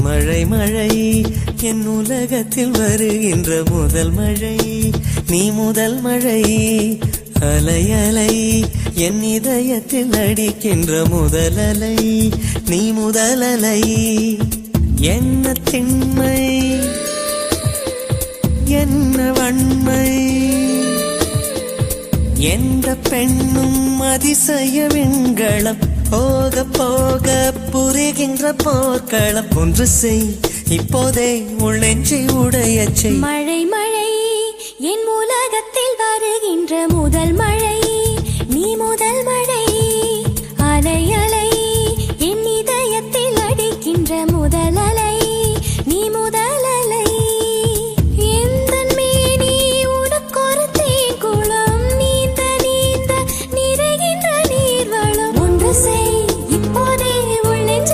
மழை மழை என் உலகத்தில் வருகின்ற முதல் மழை நீ முதல் மழை அலை அலை என் இதயத்தில் அடிக்கின்ற முதல் அலை நீ முதல் அலை என்ன திண்மை என்ன வன்மை எந்த பெண்ணும் அதிசய விண்களம் போக போக புரிகின்ற போர்க்களம் ஒன்று செய் இப்போதே உள்ளெஞ்சை உடைய செய் மழை மழை என் உலகத்தில் வருகின்ற முதல் மழை